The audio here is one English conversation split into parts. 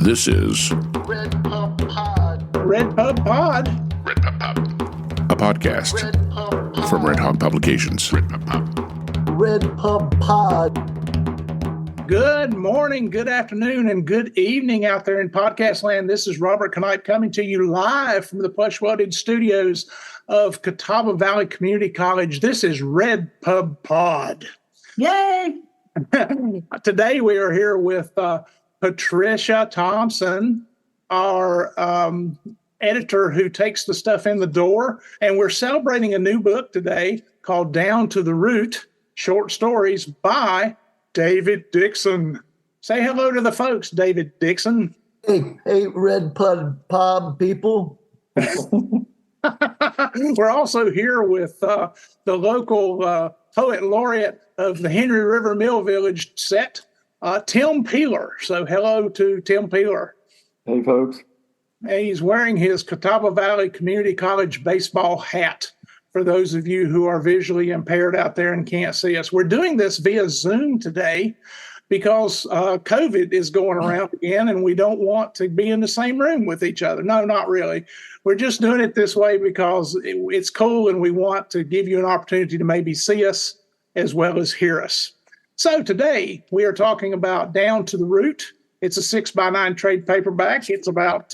This is RedPubPod. RedPubPod. a podcast from Red Hog Publications. RedPubPod. Good morning, good afternoon, and good evening out there in podcast land. This is Robert Knight coming to you live from the plush welded studios of Catawba Valley Community College. This is RedPubPod. Yay! Today we are here with Patricia Thompson, our editor who takes the stuff in the door. And we're celebrating a new book today called Down to the Root, Short Stories by David Dickson. Say hello to the folks, David Dickson. Hey, RedPubPod people. We're also here with the local poet laureate of the Henry River Mill Village set, Tim Peeler. So hello to Tim Peeler. Hey, folks. And he's wearing his Catawba Valley Community College baseball hat for those of you who are visually impaired out there and can't see us. We're doing this via Zoom today because COVID is going around again and we don't want to be in the same room with each other. No, not really. We're just doing it this way because it's cool and we want to give you an opportunity to maybe see us as well as hear us. So today we are talking about Down to the Root. It's a 6x9 trade paperback. It's about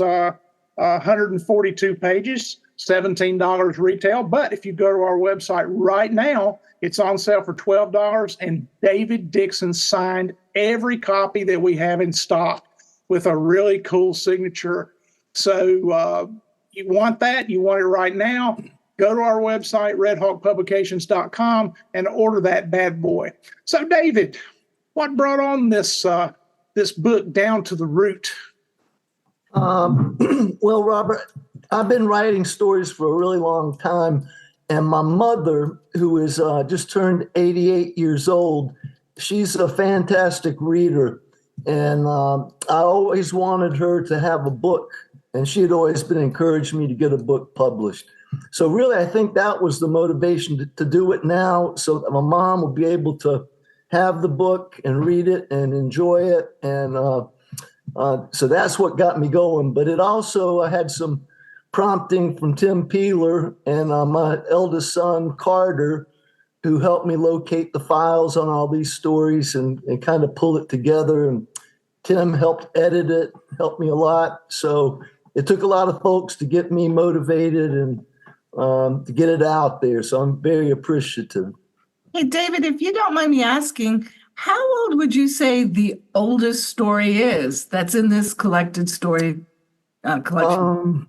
142 pages, $17 retail. But if you go to our website right now, it's on sale for $12. And David Dickson signed every copy that we have in stock with a really cool signature. So you want that? You want it right now? Go to our website, redhogpublications.com, and order that bad boy. So, David, what brought on this book, Down to the Root? Well, Robert, I've been writing stories for a really long time, and my mother, who is just turned 88 years old, she's a fantastic reader, and I always wanted her to have a book, and she had always been encouraging me to get a book published. So really, I think that was the motivation to do it now, so that my mom will be able to have the book and read it and enjoy it. And so that's what got me going. But it also, I had some prompting from Tim Peeler and my eldest son, Carter, who helped me locate the files on all these stories and kind of pull it together. And Tim helped edit it, helped me a lot. So it took a lot of folks to get me motivated and to get it out there. So I'm very appreciative. Hey, David, if you don't mind me asking, how old would you say the oldest story is that's in this collected story collection?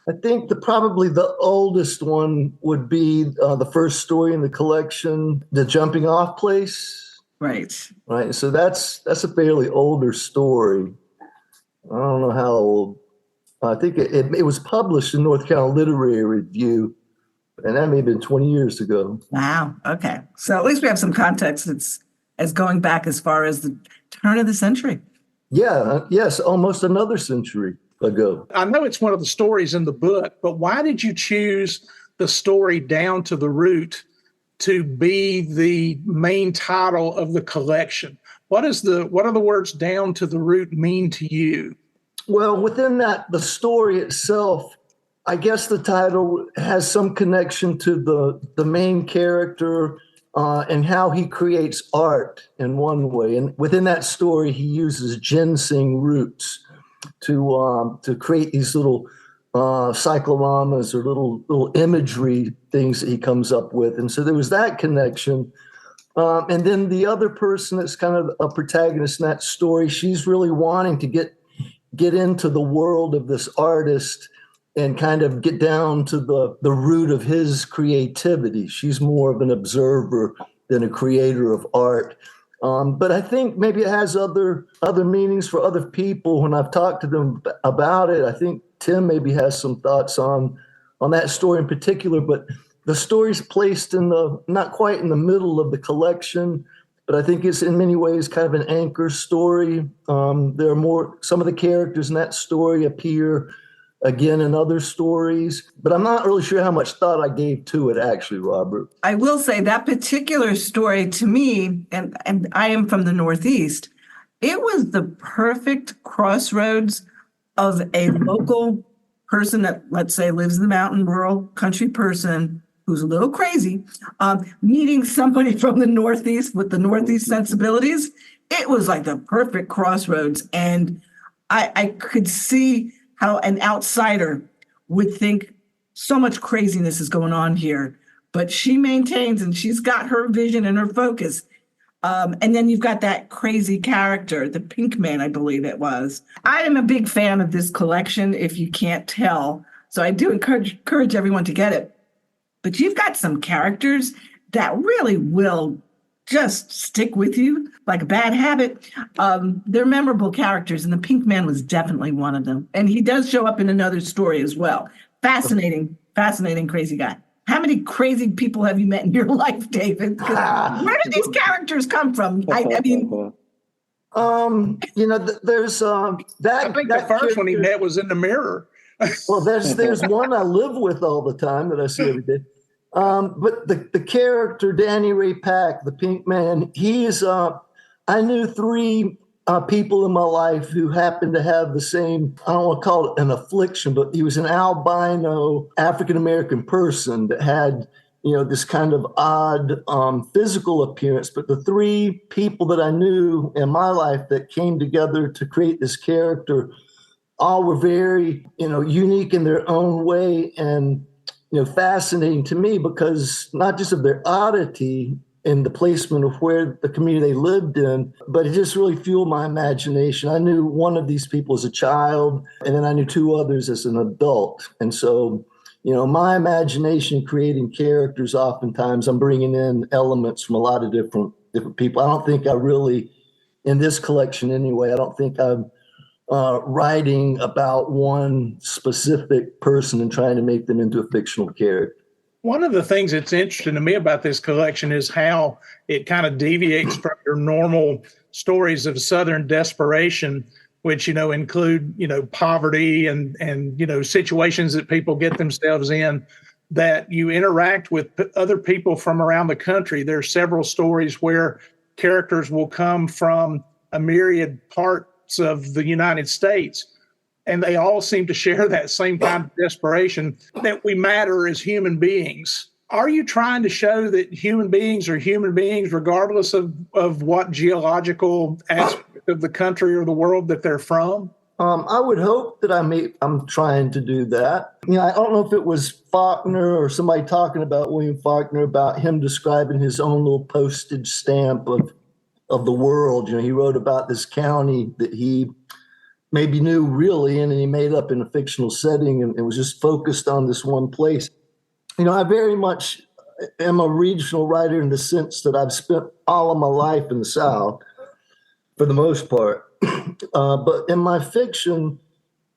I think probably the oldest one would be the first story in the collection, The Jumping Off Place. Right. Right. So that's a fairly older story. I don't know how old. I think it was published in North Carolina Literary Review, and that may have been 20 years ago. Wow. Okay. So at least we have some context that's as going back as far as the turn of the century. Yeah. Yes. Almost another century ago. I know it's one of the stories in the book, but why did you choose the story Down to the Root to be the main title of the collection? What are the words Down to the Root mean to you? Well, within that, the story itself, I guess the title has some connection to the main character and how he creates art in one way. And within that story, he uses ginseng roots to create these little cycloramas or little imagery things that he comes up with. And so there was that connection. And then the other person that's kind of a protagonist in that story, she's really wanting to get into the world of this artist and kind of get down to the root of his creativity. She's more of an observer than a creator of art. But I think maybe it has other meanings for other people. When I've talked to them about it, I think Tim maybe has some thoughts on that story in particular. But the story's placed not quite in the middle of the collection, but I think it's in many ways kind of an anchor story. There are some of the characters in that story appear again in other stories, but I'm not really sure how much thought I gave to it actually, Robert. I will say that particular story to me, and I am from the Northeast, It was the perfect crossroads of a local person that, let's say, lives in the mountain, rural country person who's a little crazy, meeting somebody from the Northeast with the Northeast sensibilities. It was like the perfect crossroads. And I could see how an outsider would think so much craziness is going on here. But she maintains, and she's got her vision and her focus. And then you've got that crazy character, the Pink Man, I believe it was. I am a big fan of this collection, if you can't tell. So I do encourage everyone to get it. But you've got some characters that really will just stick with you like a bad habit. They're memorable characters, and the Pink Man was definitely one of them. And he does show up in another story as well. Fascinating, crazy guy. How many crazy people have you met in your life, David? Where do these characters come from? I mean, there's that. I think that the first one he character- met was in the mirror. Well, there's one I live with all the time that I see every day. But the character Danny Ray Pack, the Pink Man, he's I knew three people in my life who happened to have the same, I don't want to call it an affliction, but he was an albino African-American person that had, this kind of odd physical appearance. But the three people that I knew in my life that came together to create this character all were very, unique in their own way and, fascinating to me because not just of their oddity in the placement of where the community they lived in, but it just really fueled my imagination. I knew one of these people as a child, and then I knew two others as an adult. And so, my imagination creating characters, oftentimes I'm bringing in elements from a lot of different people. I don't think I really, in this collection anyway, I don't think I'm writing about one specific person and trying to make them into a fictional character. One of the things that's interesting to me about this collection is how it kind of deviates from your normal stories of Southern desperation, which, include, poverty and situations that people get themselves in, that you interact with other people from around the country. There are several stories where characters will come from a myriad parts of the United States, and they all seem to share that same kind of desperation that we matter as human beings. Are you trying to show that human beings are human beings regardless of what geological aspect of the country or the world that they're from? I would hope that I'm trying to do that. I don't know if it was Faulkner or somebody talking about William Faulkner, about him describing his own little postage stamp of the world. He wrote about this county that he maybe knew really, and he made up in a fictional setting and was just focused on this one place. I very much am a regional writer in the sense that I've spent all of my life in the South for the most part. But in my fiction,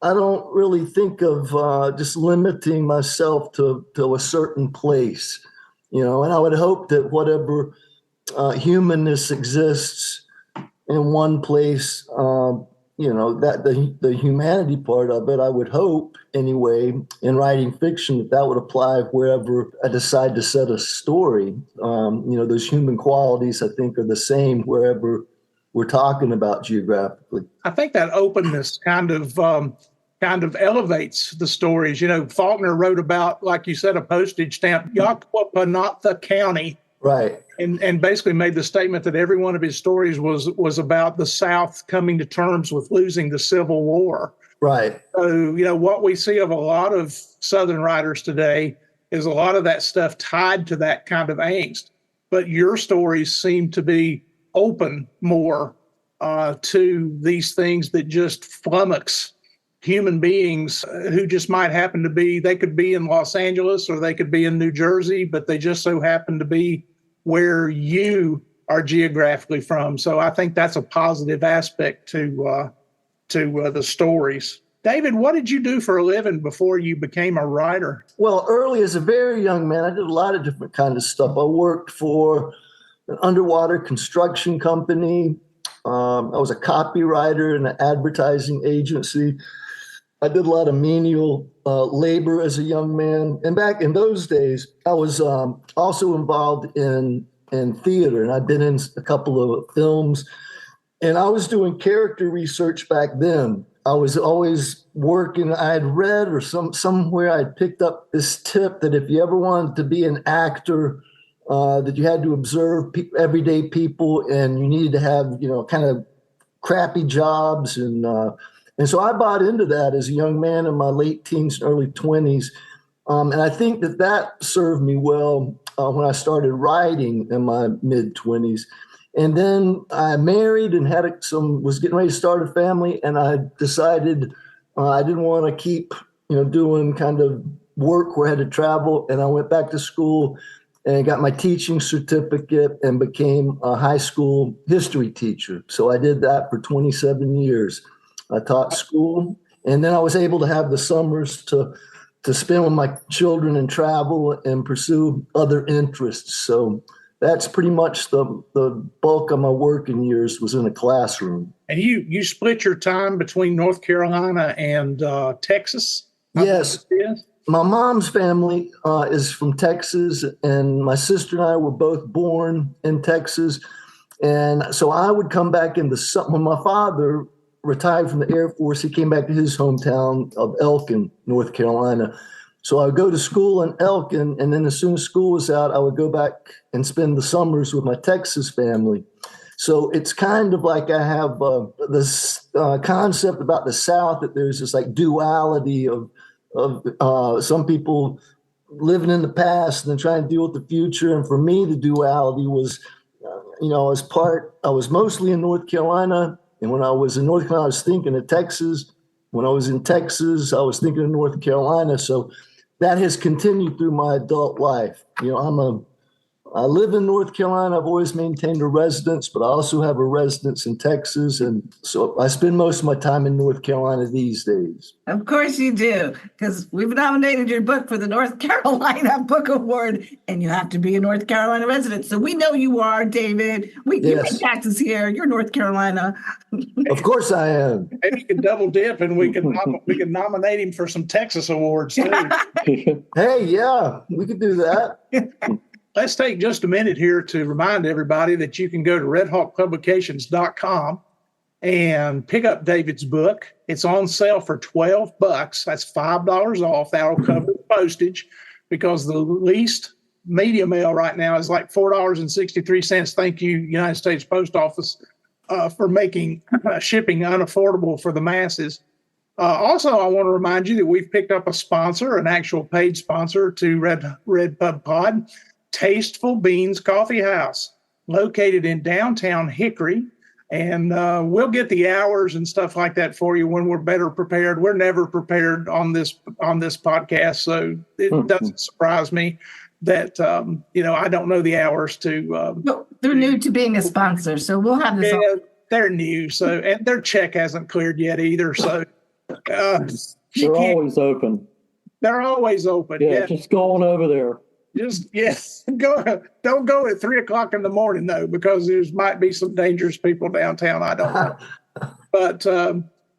I don't really think of just limiting myself to a certain place, and I would hope that whatever humanness exists in one place, that the humanity part of it, I would hope anyway, in writing fiction, that would apply wherever I decide to set a story. Those human qualities, I think, are the same wherever we're talking about geographically. I think that openness kind of elevates the stories. Faulkner wrote about, like you said, a postage stamp, Yakwapanatha County. Right. And basically made the statement that every one of his stories was about the South coming to terms with losing the Civil War. Right. So, what we see of a lot of Southern writers today is a lot of that stuff tied to that kind of angst. But your stories seem to be open more to these things that just flummox human beings who just might happen to be, they could be in Los Angeles or they could be in New Jersey, but they just so happen to be where you are geographically from. So I think that's a positive aspect to the stories. David, what did you do for a living before you became a writer? Well, early as a very young man, I did a lot of different kinds of stuff. I worked for an underwater construction company. I was a copywriter in an advertising agency. I did a lot of menial labor as a young man. And back in those days, I was also involved in theater, and I'd been in a couple of films And I was doing character research back then. I was always working. I had read or somewhere I had picked up this tip that if you ever wanted to be an actor, that you had to observe everyday people, and you needed to have, kind of crappy jobs. And so I bought into that as a young man in my late teens and early 20s. And I think that served me well when I started writing in my mid 20s. And then I married and was getting ready to start a family. And I decided I didn't want to keep, doing kind of work where I had to travel. And I went back to school and got my teaching certificate and became a high school history teacher. So I did that for 27 years. I taught school, and then I was able to have the summers to spend with my children and travel and pursue other interests. So that's pretty much the bulk of my working years was in a classroom. And you split your time between North Carolina and Texas? Yes. My mom's family is from Texas, and my sister and I were both born in Texas. And so I would come back in the summer. When my father retired from the Air Force, he came back to his hometown of Elkin, North Carolina. So I would go to school in Elkin, and then as soon as school was out, I would go back and spend the summers with my Texas family. So it's kind of like I have this concept about the South, that there's this like duality of some people living in the past and then trying to deal with the future. And for me, the duality was, I was mostly in North Carolina. And when I was in North Carolina, I was thinking of Texas. When I was in Texas, I was thinking of North Carolina. So that has continued through my adult life. I live in North Carolina. I've always maintained a residence, but I also have a residence in Texas. And so I spend most of my time in North Carolina these days. Of course you do, because we've nominated your book for the North Carolina Book Award, and you have to be a North Carolina resident. So we know you are, David. You pay taxes here. You're North Carolina. Of course I am. Maybe you can double dip, and we can nominate him for some Texas awards too. Hey, yeah, we could do that. Let's take just a minute here to remind everybody that you can go to redhawkpublications.com and pick up David's book. It's on sale for $12. That's $5 off. That'll cover the postage, because the least media mail right now is like $4.63. Thank you, United States Post Office, for making shipping unaffordable for the masses. Also, I want to remind you that we've picked up a sponsor, an actual paid sponsor to RedPubPod. Tasteful Beans Coffee House, located in downtown Hickory. And we'll get the hours and stuff like that for you when we're better prepared. We're never prepared on this podcast, so it doesn't surprise me that I don't know the hours to. No, they're new to being a sponsor, so we'll have this. Yeah, they're new, so and their check hasn't cleared yet either. So they're always open. They're always open. Yeah, just go on over there. Don't go at 3:00 in the morning though, because there might be some dangerous people downtown. I don't know. But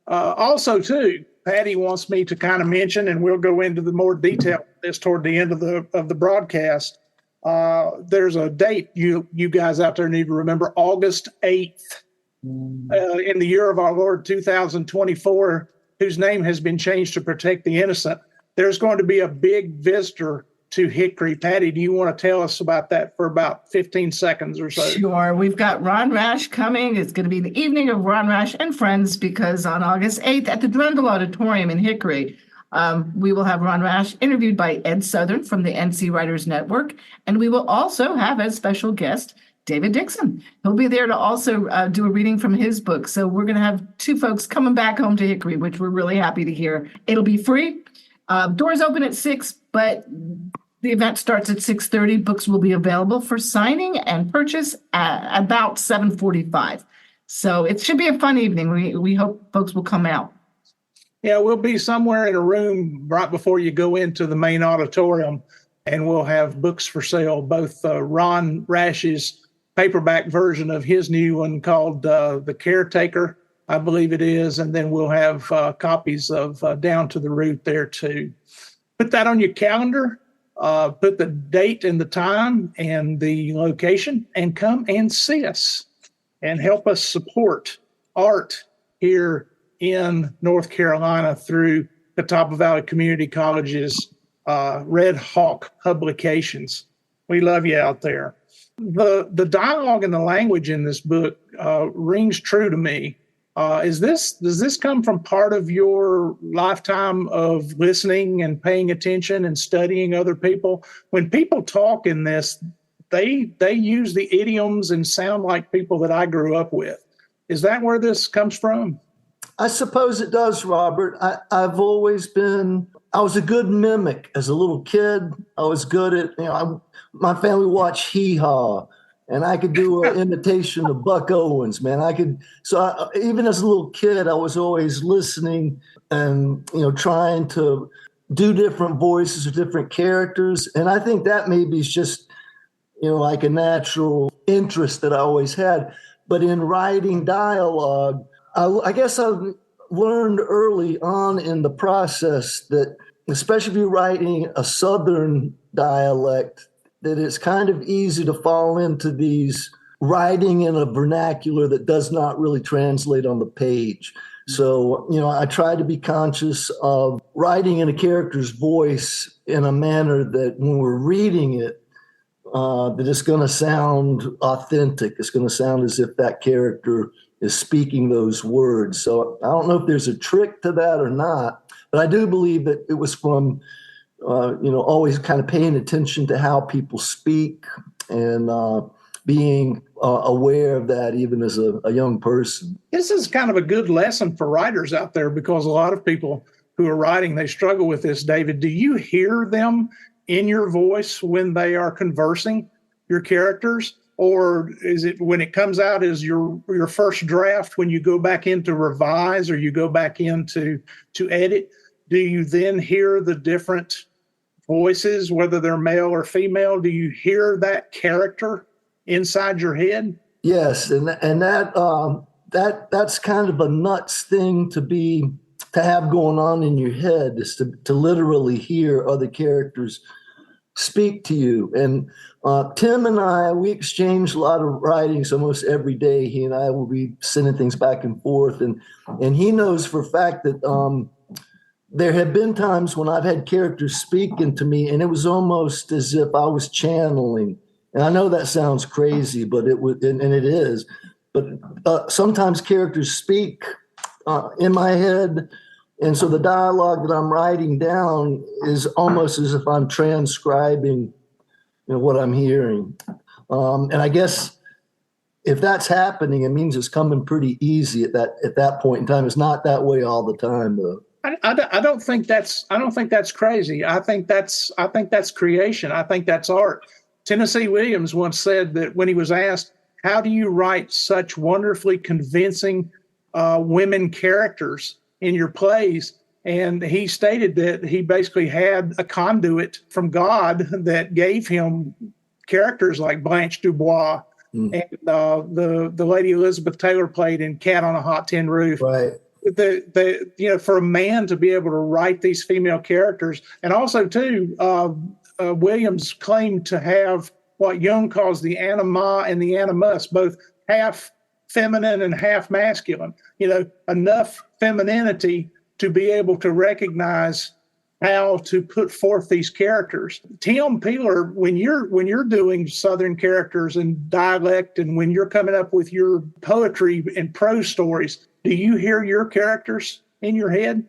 also too, Patty wants me to kind of mention, and we'll go into the more detail of this toward the end of the broadcast. There's a date you guys out there need to remember: August 8th, in the year of our Lord 2024, whose name has been changed to protect the innocent. There's going to be a big visitor to Hickory. Patty, do you want to tell us about that for about 15 seconds or so? Sure. We've got Ron Rash coming. It's going to be the evening of Ron Rash and Friends, because on August 8th at the Drendel Auditorium in Hickory, we will have Ron Rash interviewed by Ed Southern from the NC Writers Network. And we will also have as special guest David Dickson. He'll be there to also do a reading from his book. So we're going to have two folks coming back home to Hickory, which we're really happy to hear. It'll be free. Doors open at 6, but the event starts at 6:30. Books will be available for signing and purchase at about 7:45. So it should be a fun evening. We hope folks will come out. Yeah, we'll be somewhere in a room right before you go into the main auditorium, and we'll have books for sale, both Ron Rash's paperback version of his new one called The Caretaker, I believe it is, and then we'll have copies of Down to the Root there too. Put that on your calendar. Put the date and the time and the location, and come and see us. and help us support art here in North Carolina through Catawba Valley Community College's Red Hawk publications. We love you out there. The dialogue and the language in this book rings true to me. Does this come from part of your lifetime of listening and paying attention and studying other people? When people talk in this, they use the idioms and sound like people that I grew up with. Is that where this comes from? I suppose it does, Robert. I was a good mimic as a little kid. I was good at, my family watched Hee Haw, and I could do an imitation of Buck Owens, man. Even as a little kid, I was always listening and, trying to do different voices of different characters. And I think that maybe is just, like a natural interest that I always had. But in writing dialogue, I guess I learned early on in the process that, especially if you're writing a Southern dialect, that it's kind of easy to fall into these writing in a vernacular that does not really translate on the page. So, I try to be conscious of writing in a character's voice in a manner that when we're reading it, that it's going to sound authentic. It's going to sound as if that character is speaking those words. So I don't know if there's a trick to that or not, but I do believe that it was from, always kind of paying attention to how people speak and being aware of that even as a young person. This is kind of a good lesson for writers out there, because a lot of people who are writing, they struggle with this. David, do you hear them in your voice when they are conversing, your characters? Or is it when it comes out as your first draft, when you go back in to revise or you go back in to edit, do you then hear the different voices, whether they're male or female? Do you hear that character inside your head? Yes, and that's kind of a nuts thing to have going on in your head, is to literally hear other characters speak to you. And Tim and I, we exchange a lot of writings almost every day. He and I will be sending things back and forth, and he knows for a fact that there have been times when I've had characters speaking to me, and it was almost as if I was channeling. And I know that sounds crazy, but it would, and it is. But sometimes characters speak in my head, and so the dialogue that I'm writing down is almost as if I'm transcribing, what I'm hearing. And I guess if that's happening, it means it's coming pretty easy at that point in time. It's not that way all the time, though. I don't think that's crazy. I think that's creation. I think that's art. Tennessee Williams once said that when he was asked, "How do you write such wonderfully convincing women characters in your plays?" And he stated that he basically had a conduit from God that gave him characters like Blanche Dubois and the lady Elizabeth Taylor played in Cat on a Hot Tin Roof. Right. For a man to be able to write these female characters, and also too, Williams claimed to have what Jung calls the anima and the animus, both half feminine and half masculine. Enough femininity to be able to recognize how to put forth these characters. Tim Peeler, when you're doing Southern characters and dialect, and when you're coming up with your poetry and prose stories, do you hear your characters in your head?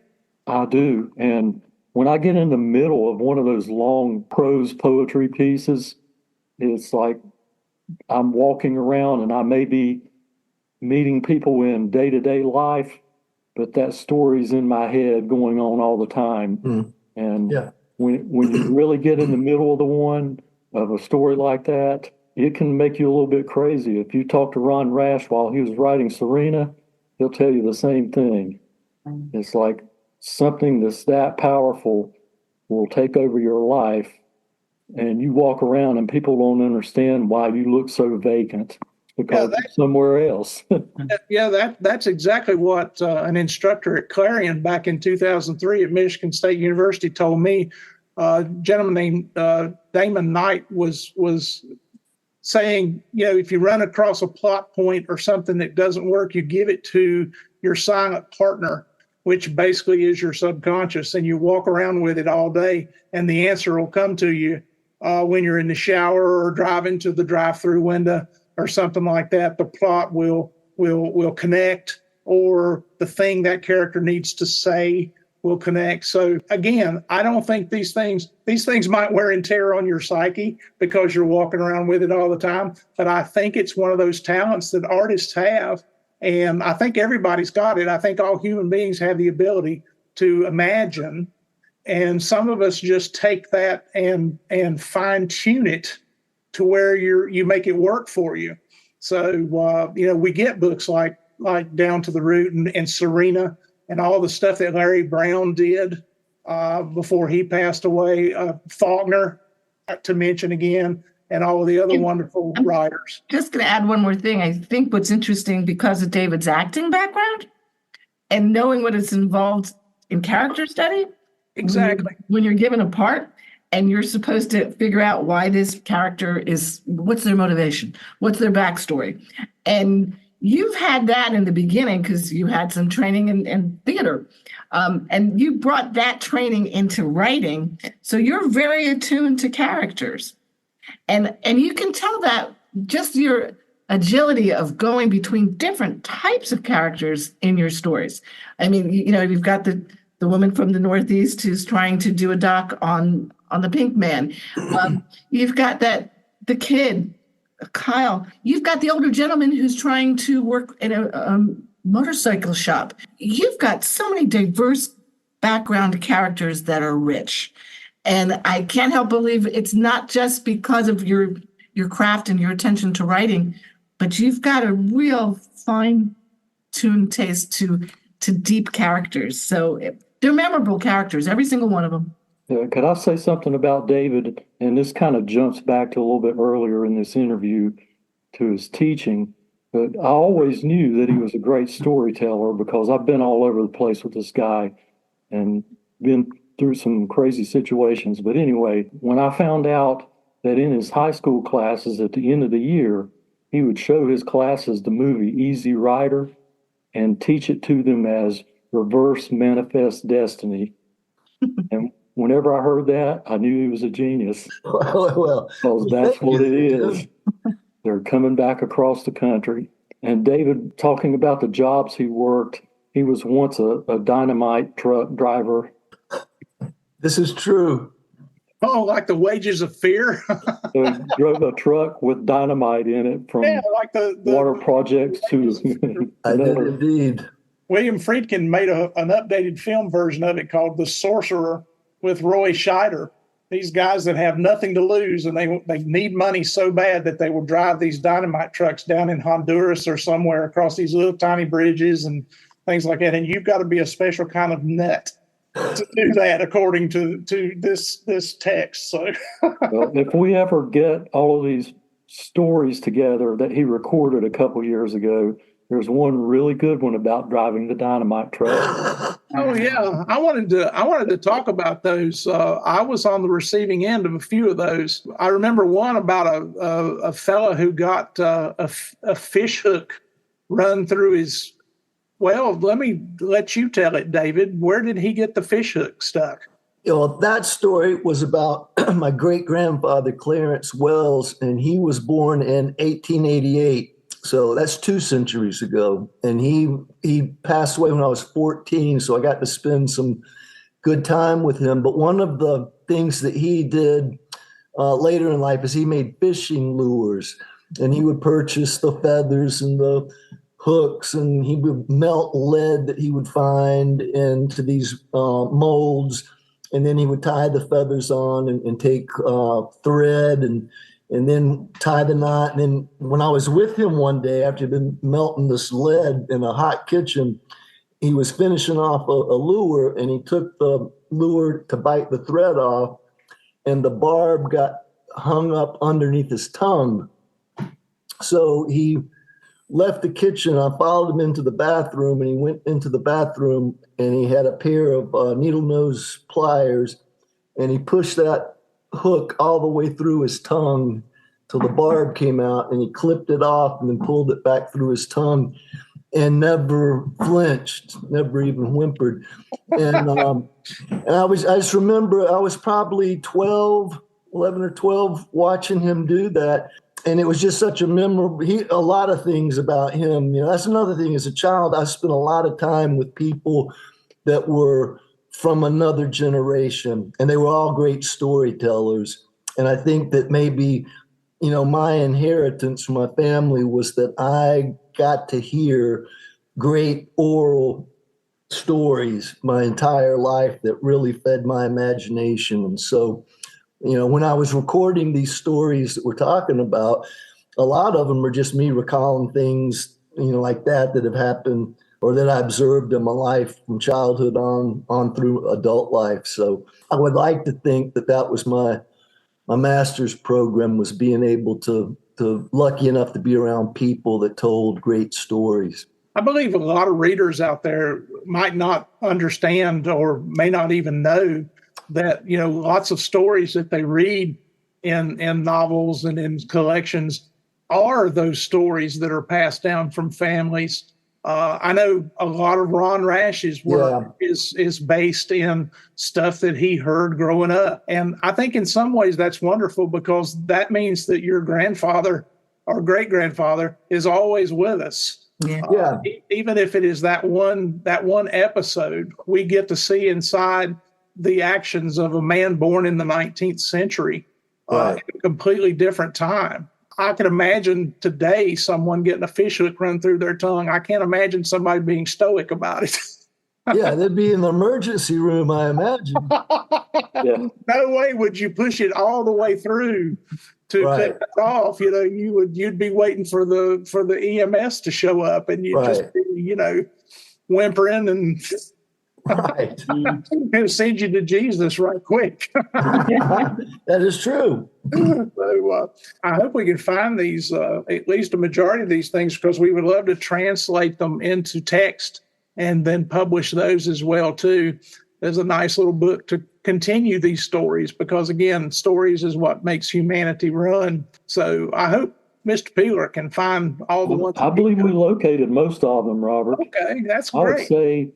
I do. And when I get in the middle of one of those long prose poetry pieces, it's like I'm walking around and I may be meeting people in day-to-day life, but that story's in my head going on all the time. And when you really get in the middle of a story like that, it can make you a little bit crazy. If you talk to Ron Rash while he was writing Serena, he'll tell you the same thing. It's like something that's that powerful will take over your life, and you walk around and people don't understand why you look so vacant, because you're somewhere else. That's exactly what an instructor at Clarion back in 2003 at Michigan State University told me. A gentleman named Damon Knight was saying, if you run across a plot point or something that doesn't work, you give it to your silent partner, which basically is your subconscious, and you walk around with it all day, and the answer will come to you when you're in the shower or driving to the drive-through window or something like that. The plot will connect, or the thing that character needs to say will connect. So again, I don't think these things might wear and tear on your psyche because you're walking around with it all the time. But I think it's one of those talents that artists have. And I think everybody's got it. I think all human beings have the ability to imagine. And some of us just take that and fine tune it to where you make it work for you. So, we get books like Down to the Root and Serena, and all the stuff that Larry Brown did before he passed away, Faulkner, to mention again, and all of the other wonderful writers. Just going to add one more thing. I think what's interesting, because of David's acting background and knowing what is involved in character study. Exactly. When you're given a part and you're supposed to figure out why this character what's their motivation, what's their backstory. And you've had that in the beginning because you had some training in theater, and you brought that training into writing. So you're very attuned to characters, and you can tell that just your agility of going between different types of characters in your stories. I mean, you've got the woman from the Northeast who's trying to do a doc on the Pink Man. You've got the kid, Kyle. You've got the older gentleman who's trying to work in a motorcycle shop. You've got so many diverse background characters that are rich. And I can't help believe it's not just because of your craft and your attention to writing, but you've got a real fine-tuned taste to deep characters. So they're memorable characters, every single one of them. Yeah, could I say something about David? And this kind of jumps back to a little bit earlier in this interview to his teaching. But I always knew that he was a great storyteller because I've been all over the place with this guy and been through some crazy situations. But anyway, when I found out that in his high school classes at the end of the year, he would show his classes the movie Easy Rider and teach it to them as reverse manifest destiny. And whenever I heard that, I knew he was a genius. Well, because that's what it is. They're coming back across the country. And David, talking about the jobs he worked, he was once a dynamite truck driver. This is true. Oh, like the Wages of Fear. So he drove a truck with dynamite in it from like the water projects to... I did indeed. William Friedkin made an updated film version of it called The Sorcerer with Roy Scheider. These guys that have nothing to lose, and they need money so bad that they will drive these dynamite trucks down in Honduras or somewhere across these little tiny bridges and things like that. And you've got to be a special kind of nut to do that, according to this text. So, well, if we ever get all of these stories together that he recorded a couple years ago, there's one really good one about driving the dynamite truck. Oh yeah, I wanted to talk about those. I was on the receiving end of a few of those. I remember one about a fella who got a fish hook run through his. Well, let me let you tell it, David. Where did he get the fish hook stuck? That story was about my great-grandfather, Clarence Wells, and he was born in 1888. So that's 2 centuries ago. And he passed away when I was 14, so I got to spend some good time with him. But one of the things that he did later in life is he made fishing lures. And he would purchase the feathers and the hooks, and he would melt lead that he would find into these molds. And then he would tie the feathers on and take thread and then tie the knot. And then when I was with him one day, after he'd been melting this lead in a hot kitchen, he was finishing off a lure, and he took the lure to bite the thread off, and the barb got hung up underneath his tongue. So he left the kitchen. I followed him into the bathroom, and he went into the bathroom, and he had a pair of needle nose pliers, and he pushed that hook all the way through his tongue till the barb came out, and he clipped it off and then pulled it back through his tongue and never flinched, never even whimpered. And I just remember I was probably 11 or 12 watching him do that. And it was just such a memorable, a lot of things about him. That's another thing. As a child, I spent a lot of time with people that were from another generation, and they were all great storytellers. And I think that maybe, my inheritance from my family was that I got to hear great oral stories my entire life that really fed my imagination. And so, when I was recording these stories that we're talking about, a lot of them are just me recalling things, like that have happened or that I observed in my life from childhood on through adult life. So I would like to think that was my master's program, was being able to lucky enough to be around people that told great stories. I believe a lot of readers out there might not understand or may not even know that, lots of stories that they read in novels and in collections are those stories that are passed down from families. I know a lot of Ron Rash's work is based in stuff that he heard growing up. And I think in some ways that's wonderful, because that means that your grandfather or great-grandfather is always with us. Yeah. Even if it is that one episode, we get to see inside the actions of a man born in the 19th century, Right. at a completely different time. I can imagine today someone getting a fish hook run through their tongue. I can't imagine somebody being stoic about it. Yeah, they'd be in the emergency room, I imagine. Yeah. No way would you push it all the way through to Right. cut it off. You'd be waiting for the EMS to show up, and you'd just be, whimpering and Right. and send you to Jesus right quick. That is true. So I hope we can find these, at least a majority of these things, because we would love to translate them into text and then publish those as well too. There's a nice little book to continue these stories, because again, stories is what makes humanity run. So I hope Mr. Peeler can find all the ones. I believe we located most of them, Robert. Okay, that's I would great. say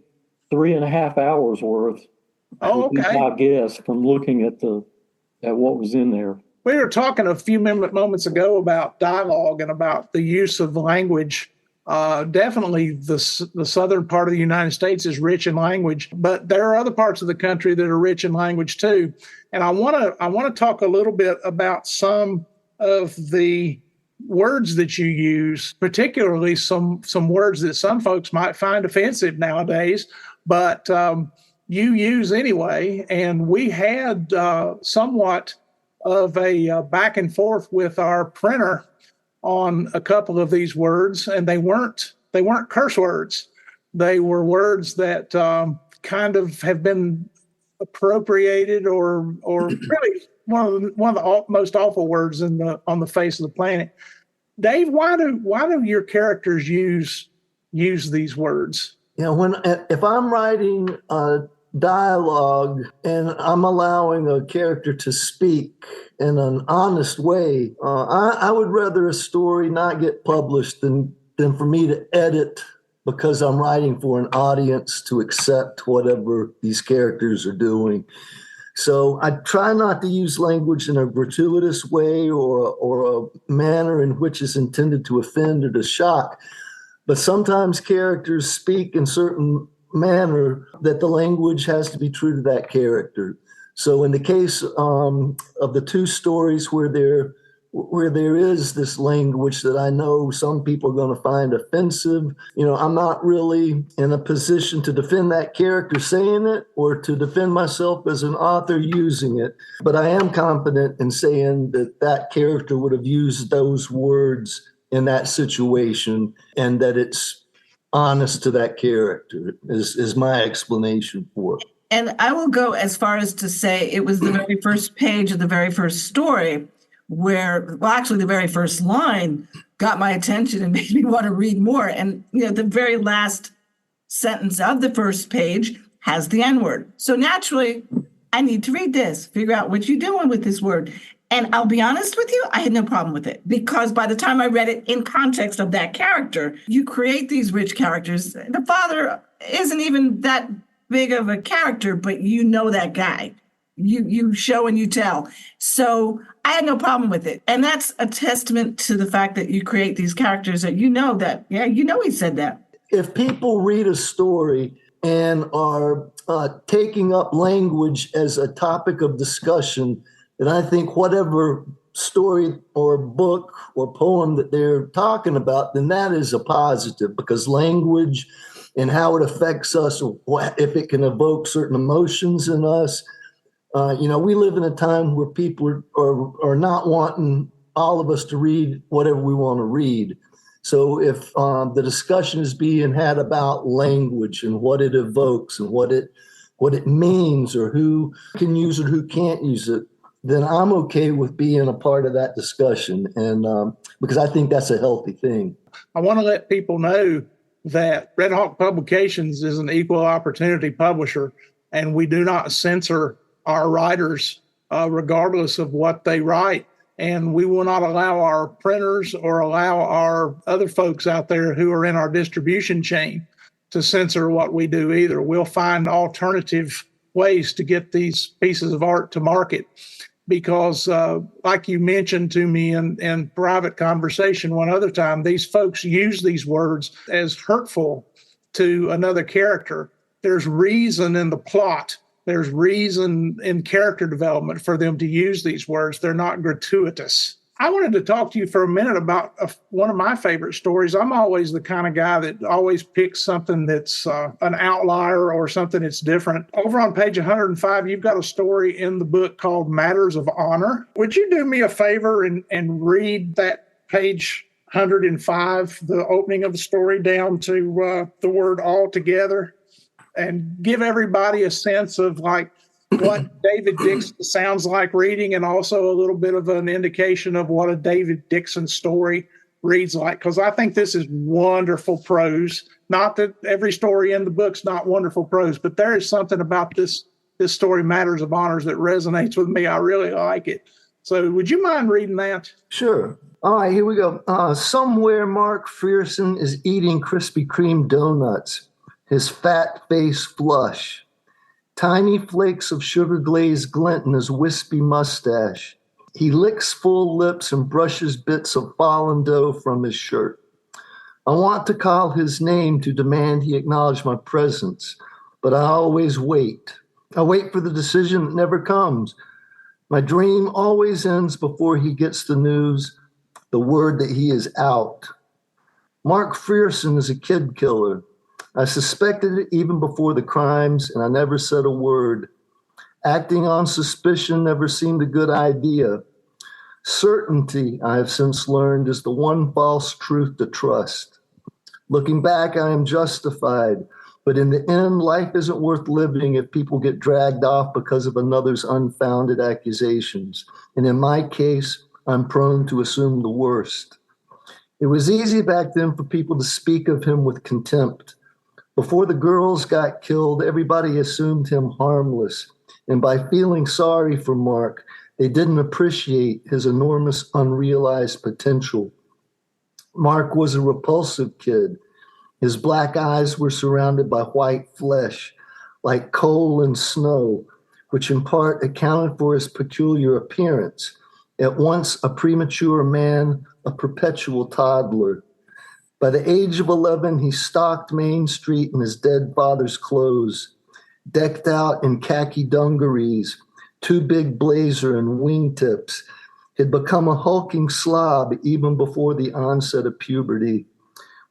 3.5 hours worth. Oh, would be okay. my guess from looking at what was in there. We were talking a few moments ago about dialogue and about the use of language. Definitely the southern part of the United States is rich in language, but there are other parts of the country that are rich in language too. And I want to talk a little bit about some of the words that you use, particularly some words that some folks might find offensive nowadays, but you use anyway. And we had somewhat of a back and forth with our printer on a couple of these words, and they weren't curse words. They were words that kind of have been appropriated or really one of the most awful words on the face of the planet. Dave, why do your characters use these words? If I'm writing dialogue and I'm allowing a character to speak in an honest way, I would rather a story not get published than for me to edit, because I'm writing for an audience to accept whatever these characters are doing. So I try not to use language in a gratuitous way or a manner in which is intended to offend or to shock. But sometimes characters speak in certain manner that the language has to be true to that character. So in the case of the two stories where there is this language that I know some people are going to find offensive, I'm not really in a position to defend that character saying it or to defend myself as an author using it. But I am confident in saying that character would have used those words in that situation, and that it's honest to that character is my explanation for it. And I will go as far as to say it was the very first page of the very first story actually the very first line got my attention and made me want to read more. And, the very last sentence of the first page has the N-word. So naturally, I need to read this, figure out what you're doing with this word. And I'll be honest with you, I had no problem with it because by the time I read it in context of that character, you create these rich characters. The father isn't even that big of a character, but you know that guy. You show and you tell. So I had no problem with it. And that's a testament to the fact that you create these characters that he said that. If people read a story and are taking up language as a topic of discussion, then I think whatever story or book or poem that they're talking about, then that is a positive, because language and how it affects us, if it can evoke certain emotions in us. We live in a time where people are not wanting all of us to read whatever we want to read. So if the discussion is being had about language and what it evokes and what it means, or who can use it, who can't use it, then I'm okay with being a part of that discussion, and because I think that's a healthy thing. I want to let people know that Red Hawk Publications is an equal opportunity publisher, and we do not censor our writers regardless of what they write. And we will not allow our printers or allow our other folks out there who are in our distribution chain to censor what we do either. We'll find alternative ways to get these pieces of art to market because, like you mentioned to me in private conversation one other time, these folks use these words as hurtful to another character. There's reason in the plot. There's reason in character development for them to use these words. They're not gratuitous. I wanted to talk to you for a minute about one of my favorite stories. I'm always the kind of guy that always picks something that's an outlier or something that's different. Over on page 105, you've got a story in the book called Matters of Honor. Would you do me a favor and read that page 105, the opening of the story, down to the word altogether? And give everybody a sense of like what David Dickson sounds like reading, and also a little bit of an indication of what a David Dickson story reads like. Because I think this is wonderful prose. Not that every story in the book's not wonderful prose, but there is something about this story, Matters of Honors, that resonates with me. I really like it. So would you mind reading that? Sure. All right, here we go. Somewhere Mark Frierson is eating Krispy Kreme donuts, his fat face flush. Tiny flakes of sugar glaze glint in his wispy mustache. He licks full lips and brushes bits of fallen dough from his shirt. I want to call his name to demand he acknowledge my presence, but I always wait. I wait for the decision that never comes. My dream always ends before he gets the news, the word that he is out. Mark Frierson is a kid killer. I suspected it even before the crimes, and I never said a word. Acting on suspicion never seemed a good idea. Certainty, I have since learned, is the one false truth to trust. Looking back, I am justified, but in the end, life isn't worth living if people get dragged off because of another's unfounded accusations. And in my case, I'm prone to assume the worst. It was easy back then for people to speak of him with contempt. Before the girls got killed, everybody assumed him harmless. And by feeling sorry for Mark, they didn't appreciate his enormous unrealized potential. Mark was a repulsive kid. His black eyes were surrounded by white flesh, like coal and snow, which in part accounted for his peculiar appearance. At once a premature man, a perpetual toddler. By the age of 11, he stalked Main Street in his dead father's clothes, decked out in khaki dungarees, too big blazer and wingtips. He'd become a hulking slob even before the onset of puberty.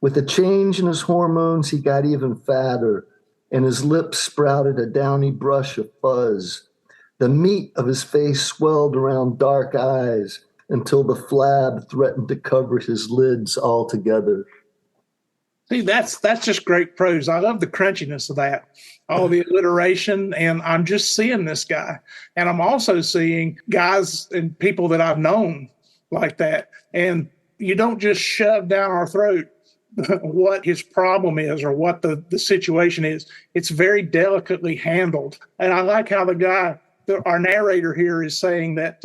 With a change in his hormones, he got even fatter, and his lips sprouted a downy brush of fuzz. The meat of his face swelled around dark eyes until the flab threatened to cover his lids altogether. See, that's just great prose. I love the crunchiness of that, all the alliteration, and I'm just seeing this guy. And I'm also seeing guys and people that I've known like that. And you don't just shove down our throat what his problem is or what the situation is. It's very delicately handled. And I like how the guy, our narrator here, is saying that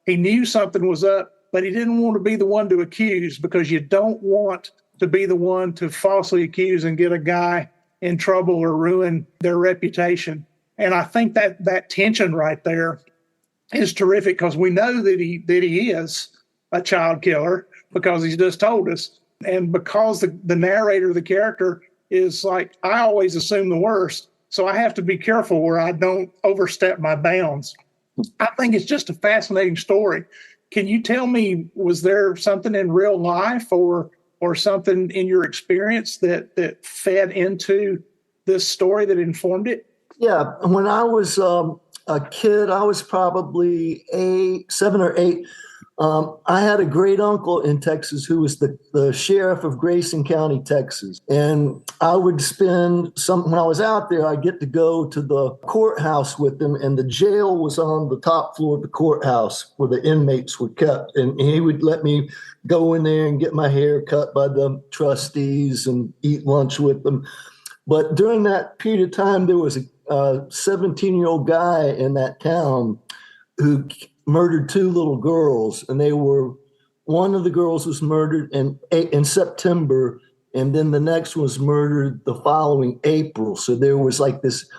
He knew something was up, but he didn't want to be the one to accuse, because you don't want to be the one to falsely accuse and get a guy in trouble or ruin their reputation. And I think that tension right there is terrific, because we know that he is a child killer because he's just told us. And because the narrator, the character, is like, I always assume the worst, so I have to be careful where I don't overstep my bounds. I think it's just a fascinating story. Can you tell me, was there something in real life or something in your experience that fed into this story that informed it? Yeah, when I was a kid, I was probably 7 or 8. I had a great uncle in Texas who was the sheriff of Grayson County, Texas. And I would spend when I was out there, I'd get to go to the courthouse with him, and the jail was on the top floor of the courthouse where the inmates were kept. And he would let me go in there and get my hair cut by the trustees and eat lunch with them. But during that period of time, there was a 17-year-old guy in that town who murdered 2 little girls, and one of the girls was murdered in September, and then the next was murdered the following April. So there was like this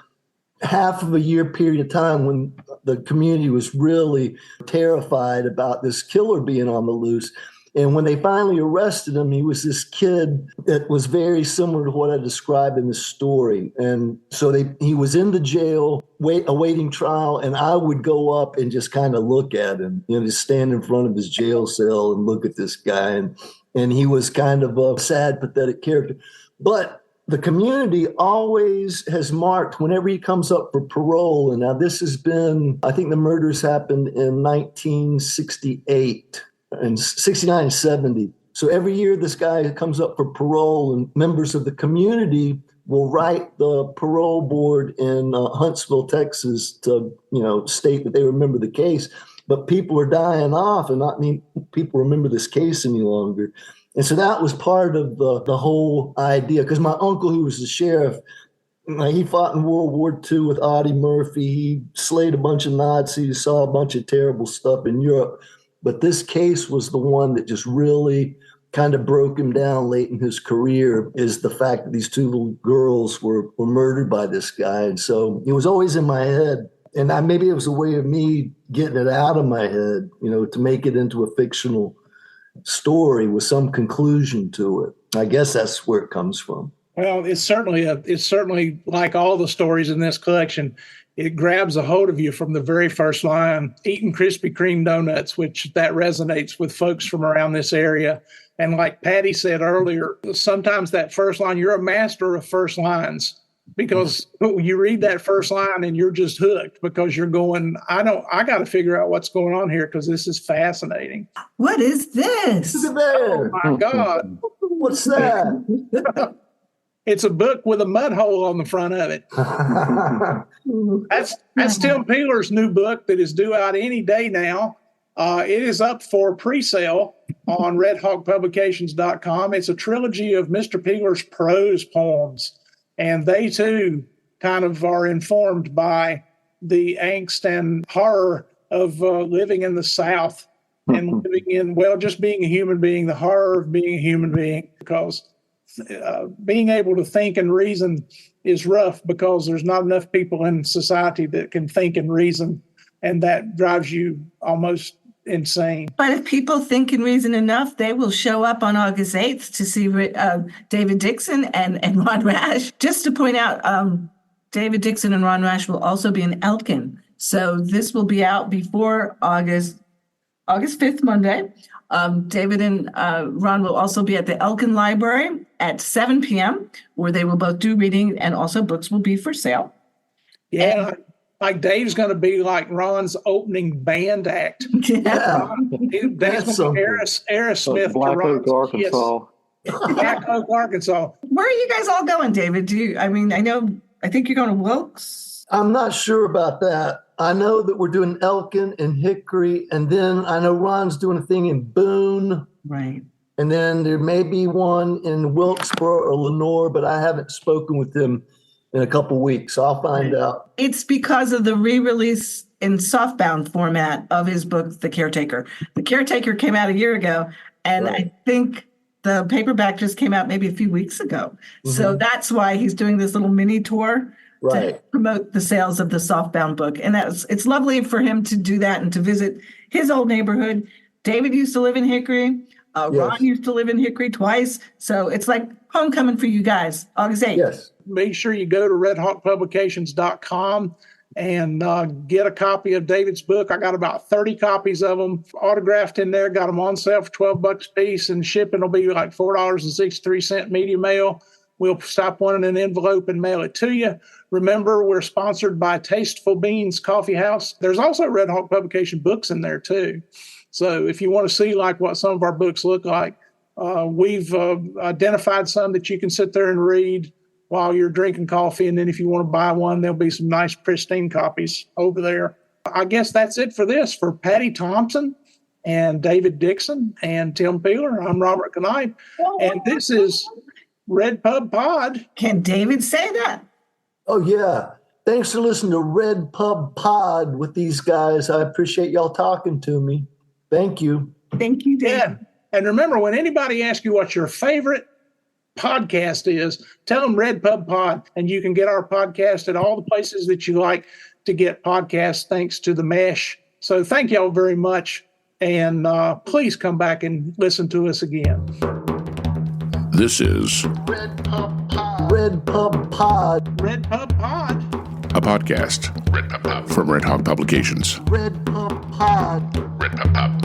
half of a year period of time when the community was really terrified about this killer being on the loose. And when they finally arrested him, he was this kid that was very similar to what I described in the story. And so he was in the jail awaiting trial, and I would go up and just kind of look at him, just stand in front of his jail cell and look at this guy. And he was kind of a sad, pathetic character. But the community always has marked whenever he comes up for parole. And now this has been, I think the murders happened in 1968. And 69 and 70. So every year this guy comes up for parole, and members of the community will write the parole board in Huntsville, Texas to, state that they remember the case. But people are dying off, and people remember this case any longer. And so that was part of the whole idea, because my uncle, who was the sheriff, he fought in World War II with Audie Murphy. He slayed a bunch of Nazis, saw a bunch of terrible stuff in Europe. But this case was the one that just really kind of broke him down late in his career, is the fact that these 2 little girls were murdered by this guy. And so it was always in my head. And maybe it was a way of me getting it out of my head, to make it into a fictional story with some conclusion to it. I guess that's where it comes from. Well, it's certainly like all the stories in this collection. It grabs a hold of you from the very first line, eating Krispy Kreme donuts, which that resonates with folks from around this area. And like Patty said earlier, sometimes that first line, you're a master of first lines, because you read that first line and you're just hooked, because you're going, I got to figure out what's going on here, because this is fascinating. What is this? Look at there. Oh my God. What's that? It's a book with a mud hole on the front of it. That's Tim Peeler's new book that is due out any day now. It is up for pre-sale on RedPubPublications.com. It's a trilogy of Mr. Peeler's prose poems, and they too kind of are informed by the angst and horror of living in the South and living in, just being a human being, the horror of being a human being, because being able to think and reason is rough, because there's not enough people in society that can think and reason, and that drives you almost insane. But if people think and reason enough, they will show up on August 8th to see David Dickson and Ron Rash. Just to point out, David Dickson and Ron Rash will also be in Elkin. So this will be out before August 5th, Monday. David and Ron will also be at the Elkin Library at 7 p.m., where they will both do reading, and also books will be for sale. Yeah, like Dave's going to be like Ron's opening band act. Yeah. Dave's going to be Aerosmith Black to Ron's Oak, Arkansas. Black Oak, Arkansas. Where are you guys all going, David? I think you're going to Wilkes. I'm not sure about that. I know that we're doing Elkin and Hickory, and then I know Ron's doing a thing in Boone. Right. And then there may be one in Wilkesboro or Lenore, but I haven't spoken with him in a couple weeks. So I'll find out. It's because of the re-release in softbound format of his book, The Caretaker. The Caretaker came out a year ago, and Right. I think the paperback just came out maybe a few weeks ago. So that's why he's doing this little mini tour to Right. promote the sales of the softbound book. And it's lovely for him to do that and to visit his old neighborhood. David used to live in Hickory. Ron Yes. used to live in Hickory twice. So it's like homecoming for you guys, August 8th. Yes. Make sure you go to redhawkpublications.com and get a copy of David's book. I got about 30 copies of them autographed in there. Got them on sale for $12 a piece, and shipping will be like $4.63 media mail. We'll stop one in an envelope and mail it to you. Remember, we're sponsored by Tasteful Beans Coffee House. There's also Red Hawk Publication books in there too. So if you want to see like what some of our books look like, we've identified some that you can sit there and read while you're drinking coffee. And then if you want to buy one, there'll be some nice pristine copies over there. I guess that's it for this. For Patty Thompson and David Dickson and Tim Peeler, I'm Robert Knipe. And this is RedPubPod. Can David say that? Oh, yeah. Thanks for listening to Red Pub Pod with these guys. I appreciate y'all talking to me. Thank you. Thank you, David. Yeah. And remember, when anybody asks you what your favorite podcast is, tell them RedPubPod, and you can get our podcast at all the places that you like to get podcasts thanks to the mesh. So thank y'all very much, and please come back and listen to us again. This is Red Pub Pod. Red Pub Pod. RedPubPod. a podcast from Red Hawk Publications. Red Pub Pod. RedPubPod.